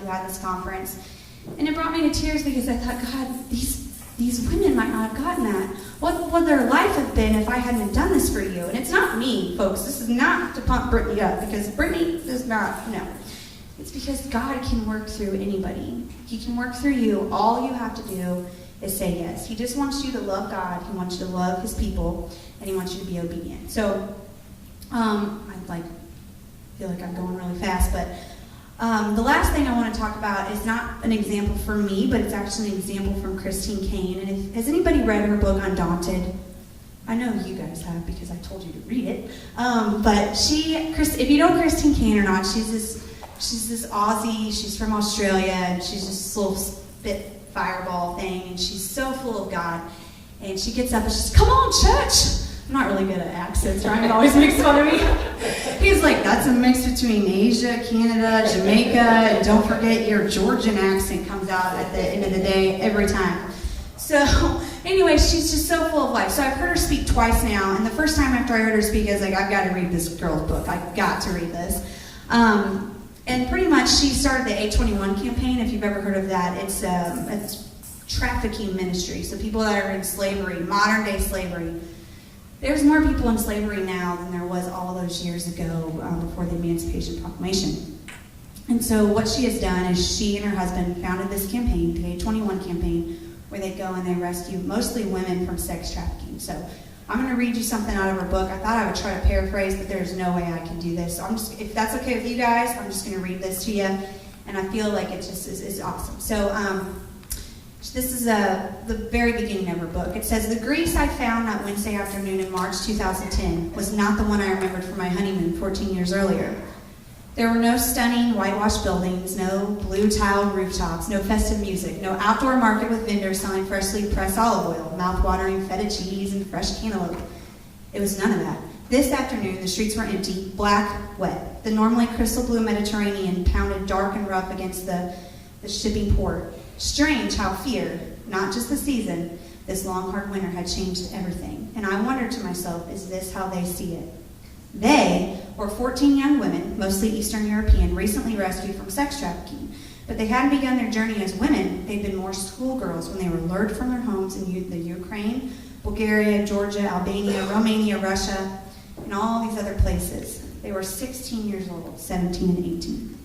who had this conference. And it brought me to tears because I thought, God, these women might not have gotten that. What would their life have been if I hadn't done this for you? And it's not me, folks. This is not to pump Brittany up, because Brittany does not, no. It's because God can work through anybody. He can work through you. All you have to do is say yes. He just wants you to love God. He wants you to love his people, and he wants you to be obedient. So, I feel like I'm going really fast, but the last thing I want to talk about is not an example for me, but it's actually an example from Christine Caine. And has anybody read her book, Undaunted? I know you guys have, because I told you to read it. But if you know Christine Caine or not, she's this Aussie. She's from Australia, and she's just this little spit fireball thing, and she's so full of God. And she gets up and she's, "Come on, church." I'm not really good at accents. Ryan always makes fun of me. He's like, "That's a mix between Asia, Canada, Jamaica, and don't forget your Georgian accent comes out at the end of the day every time." So anyway, she's just so full of life. So I've heard her speak twice now, and the first time after I heard her speak, I was like, I've got to read this girl's book. I've got to read this. And pretty much she started the 821 campaign, if you've ever heard of that. It's trafficking ministry. So people that are in slavery, modern day slavery. There's more people in slavery now than there was all those years ago before the Emancipation Proclamation. And so what she has done is she and her husband founded this campaign, the 821 campaign, where they go and they rescue mostly women from sex trafficking. So I'm going to read you something out of her book. I thought I would try to paraphrase, but there's no way I can do this. So if that's okay with you guys, I'm just going to read this to you. And I feel like it just is awesome. So this is the very beginning of her book. It says, "The Greece I found that Wednesday afternoon in March 2010 was not the one I remembered from my honeymoon 14 years earlier. There were no stunning whitewashed buildings, no blue tiled rooftops, no festive music, no outdoor market with vendors selling freshly pressed olive oil, mouth-watering feta cheese, and fresh cantaloupe. It was none of that. This afternoon, the streets were empty, black, wet. The normally crystal blue Mediterranean pounded dark and rough against the shipping port. Strange how fear, not just the season, this long, hard winter had changed everything. And I wondered to myself, is this how they see it? They were 14 young women, mostly Eastern European, recently rescued from sex trafficking. But they hadn't begun their journey as women. They'd been more schoolgirls when they were lured from their homes in the Ukraine, Bulgaria, Georgia, Albania, Romania, Russia, and all these other places. They were 16 years old, 17 and 18.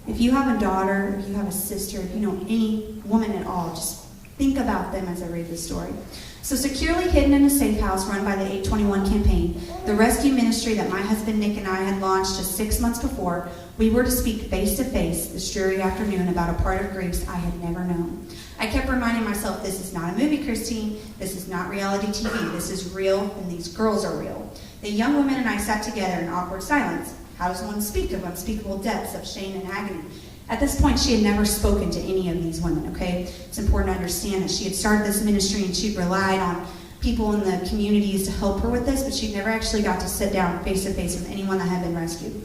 If you have a daughter, if you have a sister, if you know any woman at all, just think about them as I read this story. So securely hidden in a safe house run by the 821 campaign, the rescue ministry that my husband Nick and I had launched just 6 months before, we were to speak face to face this dreary afternoon about a part of Greece I had never known. I kept reminding myself, this is not a movie, Christine. This is not reality TV. This is real, and these girls are real. The young woman and I sat together in awkward silence. How does one speak of unspeakable depths of shame and agony? At this point, she had never spoken to any of these women, okay? It's important to understand that she had started this ministry and she'd relied on people in the communities to help her with this, but she'd never actually got to sit down face to face with anyone that had been rescued.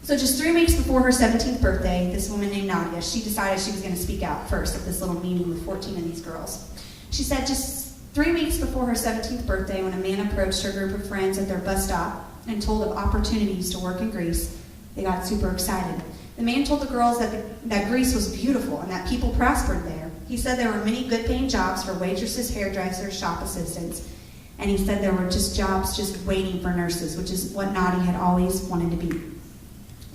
So just 3 weeks before her 17th birthday, this woman named Nadia, she decided she was going to speak out first at this little meeting with 14 of these girls. She said just 3 weeks before her 17th birthday, when a man approached her group of friends at their bus stop and told of opportunities to work in Greece, they got super excited. The man told the girls that Greece was beautiful and that people prospered there. He said there were many good-paying jobs for waitresses, hairdressers, shop assistants, and he said there were just jobs just waiting for nurses, which is what Nadia had always wanted to be.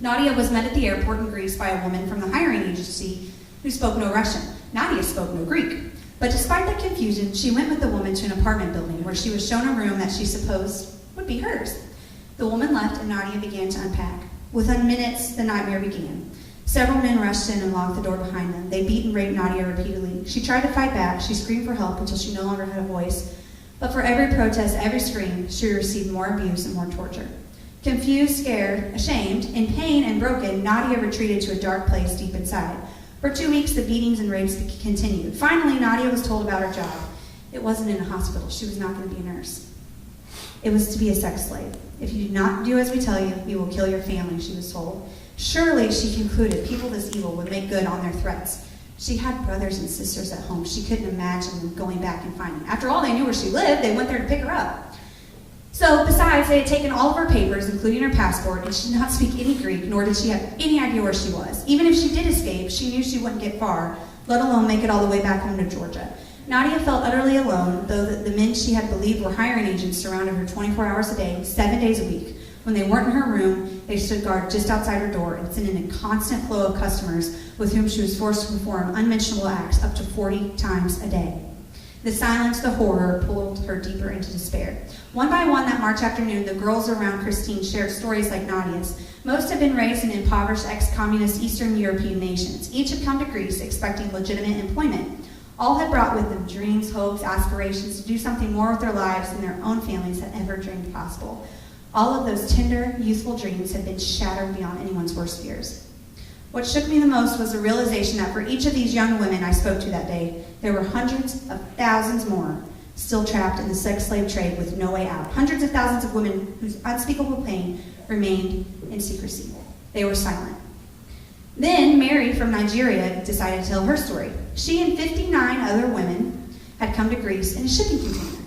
Nadia was met at the airport in Greece by a woman from the hiring agency who spoke no Russian. Nadia spoke no Greek. But despite the confusion, she went with the woman to an apartment building where she was shown a room that she supposed would be hers. The woman left and Nadia began to unpack. Within minutes, the nightmare began. Several men rushed in and locked the door behind them. They beat and raped Nadia repeatedly. She tried to fight back. She screamed for help until she no longer had a voice. But for every protest, every scream, she received more abuse and more torture. Confused, scared, ashamed, in pain and broken, Nadia retreated to a dark place deep inside. For 2 weeks, the beatings and rapes continued. Finally, Nadia was told about her job. It wasn't in a hospital. She was not going to be a nurse. It was to be a sex slave. If you do not do as we tell you, we will kill your family, she was told. Surely, she concluded, people this evil would make good on their threats. She had brothers and sisters at home. She couldn't imagine them going back and finding. After all, they knew where she lived. They went there to pick her up. So besides, they had taken all of her papers, including her passport, and she did not speak any Greek, nor did she have any idea where she was. Even if she did escape, she knew she wouldn't get far, let alone make it all the way back home to Georgia. Nadia felt utterly alone, though the men she had believed were hiring agents surrounded her 24 hours a day, 7 days a week. When they weren't in her room, they stood guard just outside her door and sent in a constant flow of customers with whom she was forced to perform unmentionable acts up to 40 times a day. The silence, the horror, pulled her deeper into despair. One by one that March afternoon, the girls around Christine shared stories like Nadia's. Most had been raised in impoverished ex-communist Eastern European nations. Each had come to Greece expecting legitimate employment. All had brought with them dreams, hopes, aspirations to do something more with their lives than their own families had ever dreamed possible. All of those tender, youthful dreams had been shattered beyond anyone's worst fears. What shook me the most was the realization that for each of these young women I spoke to that day, there were hundreds of thousands more still trapped in the sex slave trade with no way out. Hundreds of thousands of women whose unspeakable pain remained in secrecy. They were silent. Then Mary from Nigeria decided to tell her story. She and 59 other women had come to Greece in a shipping container.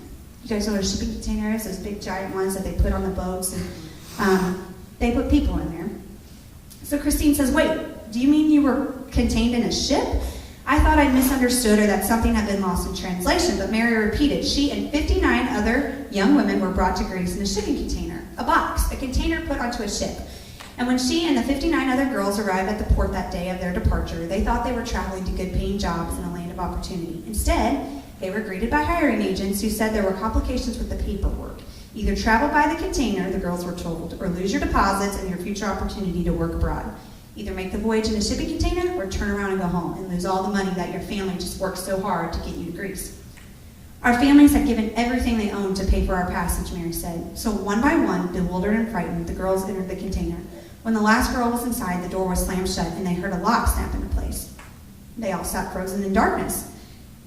You guys know what a shipping container is? Those big giant ones that they put on the boats, and they put people in there. So Christine says, wait, do you mean you were contained in a ship? I thought I'd misunderstood or that something had been lost in translation, but Mary repeated, she and 59 other young women were brought to Greece in a shipping container, a box, a container put onto a ship. And when she and the 59 other girls arrived at the port that day of their departure, they thought they were traveling to good-paying jobs in a land of opportunity. Instead, they were greeted by hiring agents who said there were complications with the paperwork. Either travel by the container, the girls were told, or lose your deposits and your future opportunity to work abroad. Either make the voyage in a shipping container or turn around and go home and lose all the money that your family just worked so hard to get you to Greece. Our families had given everything they owned to pay for our passage, Mary said. So one by one, bewildered and frightened, the girls entered the container. When the last girl was inside, the door was slammed shut and they heard a lock snap into place. They all sat frozen in darkness.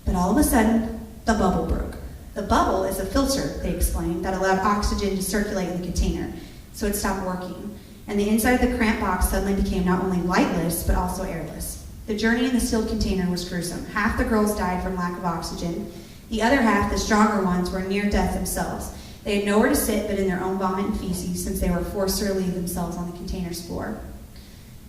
But all of a sudden, the bubble broke. The bubble is a filter, they explained, that allowed oxygen to circulate in the container, so it stopped working. And the inside of the cramped box suddenly became not only lightless, but also airless. The journey in the sealed container was gruesome. Half the girls died from lack of oxygen. The other half, the stronger ones, were near death themselves. They had nowhere to sit but in their own vomit and feces since they were forced to relieve themselves on the container's floor.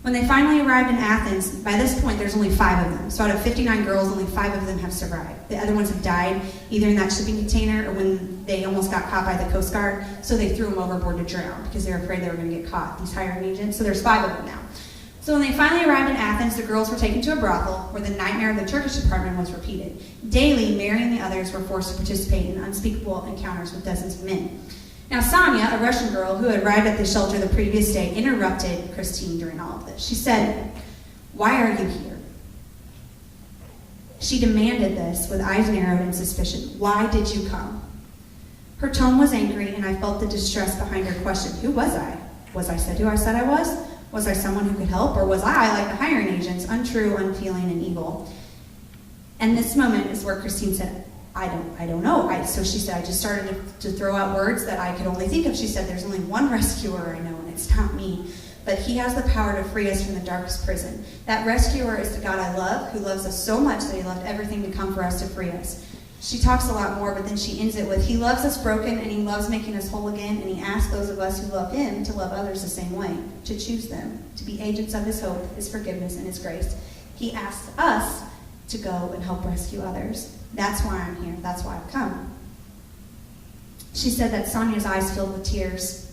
When they finally arrived in Athens, by this point there's only 5 of them. So out of 59 girls, only 5 of them have survived. The other ones have died either in that shipping container or when they almost got caught by the Coast Guard, so they threw them overboard to drown because they were afraid they were going to get caught, these hiring agents. So there's 5 of them now. So when they finally arrived in Athens, the girls were taken to a brothel where the nightmare of the Turkish department was repeated. Daily, Mary and the others were forced to participate in unspeakable encounters with dozens of men. Now, Sonia, a Russian girl who had arrived at the shelter the previous day, interrupted Christine during all of this. She said, "Why are you here?" She demanded this with eyes narrowed in suspicion. "Why did you come?" Her tone was angry, and I felt the distress behind her question. Who was I? Was I said who I said I was? Was I someone who could help? Or was I, like the hiring agents, untrue, unfeeling, and evil? And this moment is where Christine said, I don't know. So she said, I just started to throw out words that I could only think of. She said, there's only one rescuer I know, and it's not me. But he has the power to free us from the darkest prison. That rescuer is the God I love, who loves us so much that he left everything to come for us to free us. She talks a lot more, but then she ends it with, he loves us broken, and he loves making us whole again, and he asks those of us who love him to love others the same way, to choose them, to be agents of his hope, his forgiveness, and his grace. He asks us to go and help rescue others. That's why I'm here. That's why I've come. She said that Sonia's eyes filled with tears.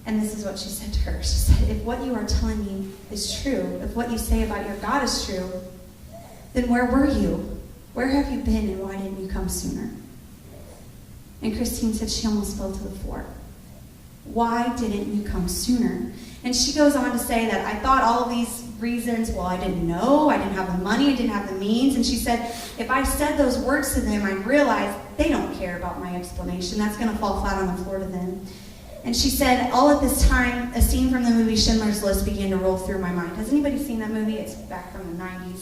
And this is what she said to her. She said, if what you are telling me is true, if what you say about your God is true, then where were you? Where have you been, and why didn't you come sooner? And Christine said she almost fell to the floor. Why didn't you come sooner? And she goes on to say that I thought all of these reasons, well, I didn't know, I didn't have the money, I didn't have the means. And she said, if I said those words to them, I'd realize they don't care about my explanation. That's going to fall flat on the floor to them. And she said, all at this time, a scene from the movie Schindler's List began to roll through my mind. Has anybody seen that movie? It's back from the 90s.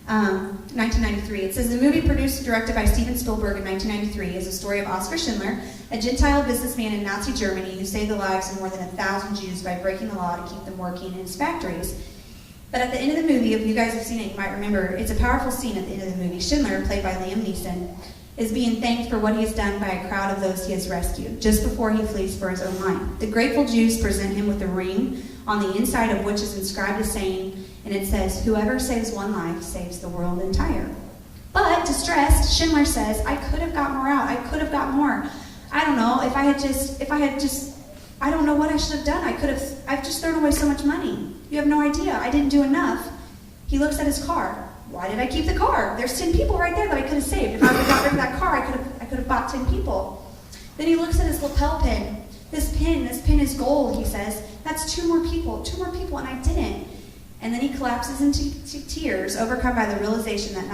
1993. It says, the movie produced and directed by Steven Spielberg in 1993 is a story of Oskar Schindler, a Gentile businessman in Nazi Germany who saved the lives of more than 1,000 Jews by breaking the law to keep them working in his factories. But at the end of the movie, if you guys have seen it, you might remember, it's a powerful scene at the end of the movie. Schindler, played by Liam Neeson, is being thanked for what he has done by a crowd of those he has rescued, just before he flees for his own life. The grateful Jews present him with a ring on the inside of which is inscribed a saying, and it says, "Whoever saves one life saves the world entire." But, distressed, Schindler says, "I could have got more out. I could have got more. I don't know, if I had just, I don't know what I should have done. I've just thrown away so much money. You have no idea. I didn't do enough." He looks at his car. Why did I keep the car? There's 10 people right there that I could have saved. If I would have got rid of that car, I could have bought 10 people. Then he looks at his lapel pin. This pin is gold, he says. That's two more people, and I didn't. And then he collapses into tears, overcome by the realization that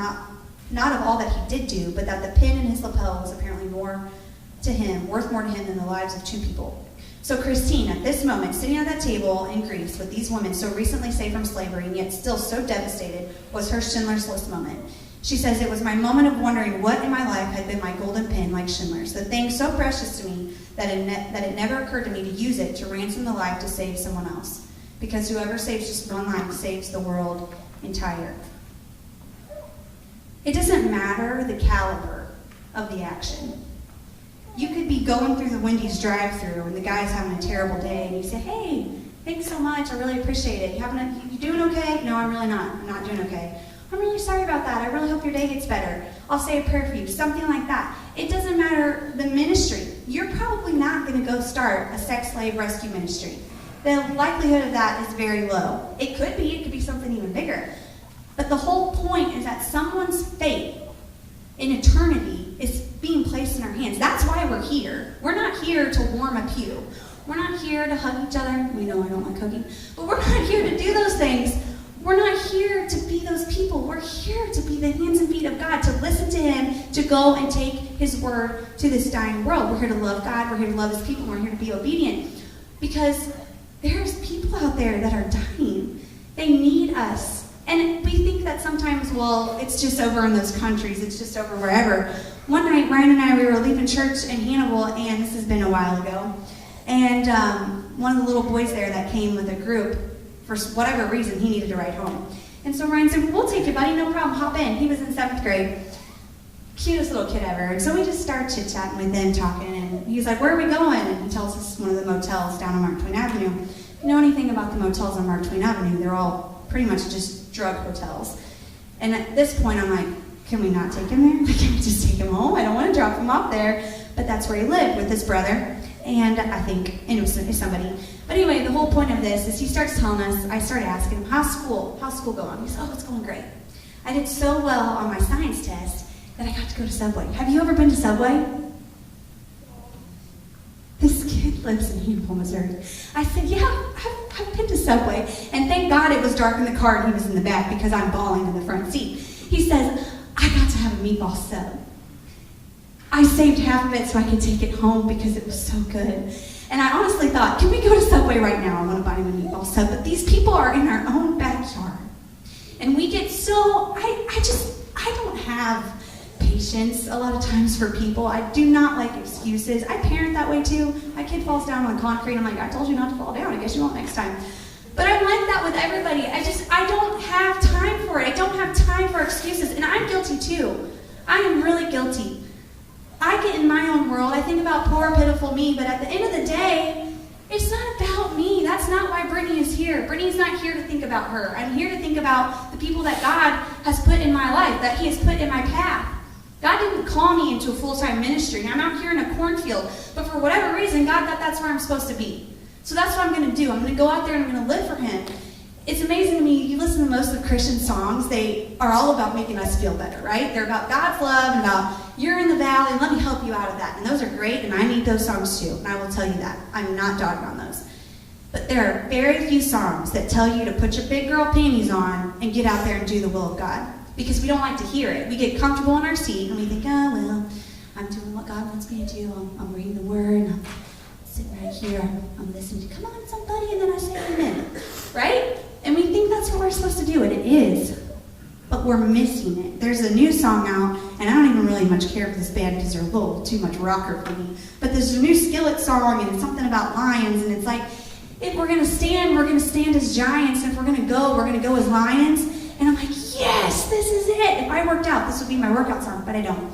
not of all that he did do, but that the pin in his lapel was apparently worth more to him than the lives of 2 people. So Christine, at this moment, sitting at that table in Greece with these women so recently saved from slavery and yet still so devastated, was her Schindler's List moment. She says, "It was my moment of wondering what in my life had been my golden pin like Schindler's, the thing so precious to me that it never occurred to me to use it to ransom the life to save someone else. Because whoever saves just one life saves the world entire." It doesn't matter the caliber of the action. You could be going through the Wendy's drive-thru and the guy's having a terrible day and you say, "Hey, thanks so much, I really appreciate it. You doing okay?" "No, I'm really not. I'm not doing okay." "I'm really sorry about that. I really hope your day gets better. I'll say a prayer for you." Something like that. It doesn't matter the ministry. You're probably not going to go start a sex slave rescue ministry. The likelihood of that is very low. It could be something even bigger. But the whole point is that someone's fate in eternity is being placed in our hands. That's why we're here. We're not here to warm a pew. We're not here to hug each other. We know I don't like hugging. But we're not here to do those things. We're not here to be those people. We're here to be the hands and feet of God, to listen to him, to go and take his word to this dying world. We're here to love God. We're here to love his people. We're here to be obedient. Because there's people out there that are dying. They need us. And we think that sometimes, well, it's just over in those countries. It's just over wherever. One night, Ryan and I, we were leaving church in Hannibal, and this has been a while ago. And one of the little boys there that came with a group, for whatever reason, he needed to ride home. And so Ryan said, "We'll take you, buddy. No problem. Hop in." He was in 7th grade. Cutest little kid ever. And so we just started chit-chatting with him, talking. And he's like, "Where are we going?" And he tells us one of the motels down on Mark Twain Avenue. If you know anything about the motels on Mark Twain Avenue, they're all pretty much just drug hotels. And at this point, I'm like, can we not take him there? Like, can we just take him home? I don't want to drop him off there. But that's where he lived with his brother. And I think, and it was somebody. But anyway, the whole point of this is he starts telling us, I started asking him, how's school going? He said, "Oh, it's going great. I did so well on my science test that I got to go to Subway." Have you ever been to Subway? This kid lives in Hannibal, Missouri. I said, "Yeah, I've been to Subway." And thank God it was dark in the car and he was in the back because I'm bawling in the front seat. He says, "I got to have a meatball sub. I saved half of it so I could take it home because it was so good." And I honestly thought, can we go to Subway right now? I want to buy him a meatball sub. But these people are in our own backyard. And we get so, I don't have patience a lot of times for people. I do not like excuses. I parent that way too. My kid falls down on concrete. I'm like, "I told you not to fall down. I guess you won't next time." But I'm like that with everybody. I don't have time for it. I don't have time for excuses. And I'm guilty too. I am really guilty. I get in my own world. I think about poor, pitiful me. But at the end of the day, it's not about me. That's not why Brittany is here. Brittany's not here to think about her. I'm here to think about the people that God has put in my life, that he has put in my path. God didn't call me into a full-time ministry. I'm out here in a cornfield. But for whatever reason, God thought that's where I'm supposed to be. So that's what I'm going to do. I'm going to go out there and I'm going to live for him. It's amazing to me, you listen to most of the Christian songs, they are all about making us feel better, right? They're about God's love and about, you're in the valley, and let me help you out of that. And those are great, and I need those songs too, and I will tell you that. I'm not dogging on those. But there are very few songs that tell you to put your big girl panties on and get out there and do the will of God. Because we don't like to hear it. We get comfortable in our seat, and we think, "Oh, well, I'm doing what God wants me to do. I'm reading the Word, and I'm sitting right here. I'm listening to, come on, somebody," and then I say amen. Right? And we think that's what we're supposed to do, and it is. But we're missing it. There's a new song out, and I don't even really much care for this band because they're a little too much rocker for me. But there's a new Skillet song, and it's something about lions, and it's like, if we're going to stand as giants, and if we're going to go as lions. And I'm like, yes, this is it. If I worked out, this would be my workout song, but I don't.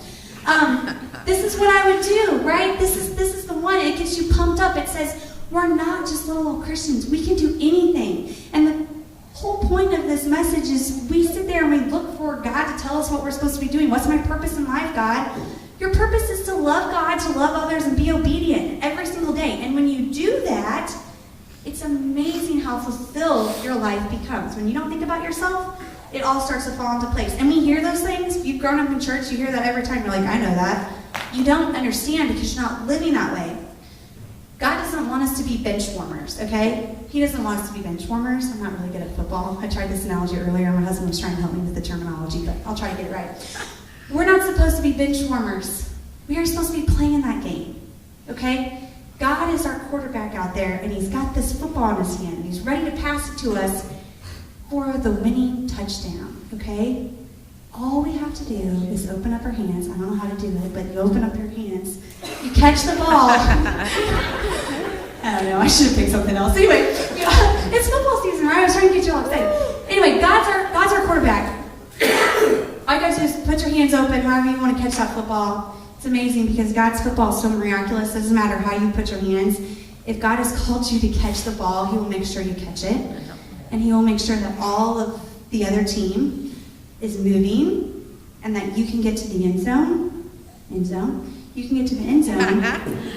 This is what I would do, right? This is the one. It gets you pumped up. It says, we're not just little old Christians. We can do anything. And the whole point of this message is we sit there and we look for God to tell us what we're supposed to be doing. What's my purpose in life, God? Your purpose is to love God, to love others, and be obedient every single day. And when you do that, it's amazing how fulfilled your life becomes. When you don't think about yourself, it all starts to fall into place. And we hear those things. If you've grown up in church, you hear that every time. You're like, I know that. You don't understand because you're not living that way. God doesn't want us to be bench warmers, okay? He doesn't want us to be bench warmers. I'm not really good at football. I tried this analogy earlier. My husband was trying to help me with the terminology, but I'll try to get it right. We're not supposed to be bench warmers. We are supposed to be playing that game, okay? God is our quarterback out there, and he's got this football in his hand, and he's ready to pass it to us for the winning touchdown, okay? All we have to do is open up our hands. I don't know how to do it, but you open up your hands. You catch the ball. I don't know. I should have picked something else. Anyway, it's football season, right? I was trying to get you all excited. Anyway, God's our quarterback. All you guys do is put your hands open, however you want to catch that football. It's amazing because God's football is so miraculous. It doesn't matter how you put your hands. If God has called you to catch the ball, he will make sure you catch it. And he will make sure that all of the other team is moving and that you can get to the end zone. You can get to the end zone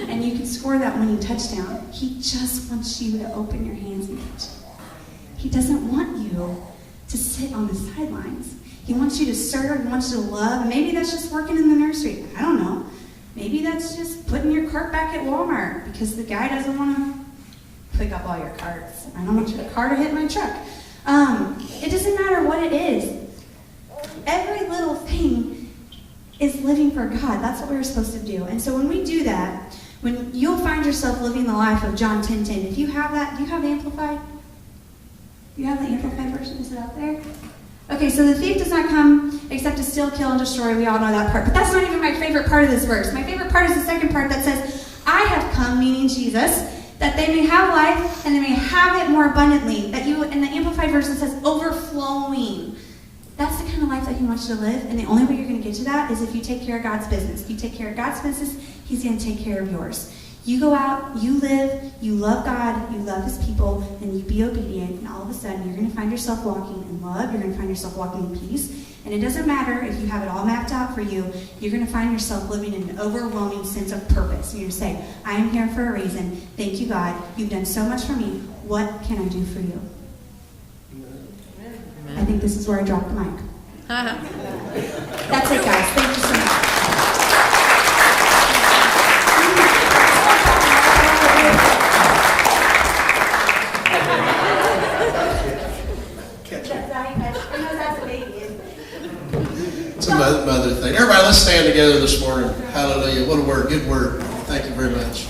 and you can score that winning touchdown. He just wants you to open your hands and catch it. He doesn't want you to sit on the sidelines. He wants you to serve, he wants you to love, and maybe that's just working in the nursery. I don't know. Maybe that's just putting your cart back at Walmart because the guy doesn't want to pick up all your carts. I don't want your car to hit my truck. It doesn't matter what it is. Every little thing is living for God. That's what we're supposed to do. And so when we do that, when you'll find yourself living the life of John 10:10, if you have that, do you have the Amplified? Do you have the Amplified version? Is it out there? Okay, so the thief does not come except to steal, kill, and destroy. We all know that part. But that's not even my favorite part of this verse. My favorite part is the second part that says, I have come, meaning Jesus, that they may have life and they may have it more abundantly. That you, in the Amplified version, says overflowing. That's the kind of life that he wants you to live, and the only way you're going to get to that is if you take care of God's business. If you take care of God's business, he's going to take care of yours. You go out, you live, you love God, you love his people, and you be obedient, and all of a sudden you're going to find yourself walking in love, you're going to find yourself walking in peace, and it doesn't matter if you have it all mapped out for you, you're going to find yourself living in an overwhelming sense of purpose. You're going to say, I am here for a reason. Thank you, God. You've done so much for me. What can I do for you? I think this is where I dropped the mic. That's it, guys. Thank you so much. It's a mother thing. Everybody, let's stand together this morning. Hallelujah. What a word. Good word. Thank you very much.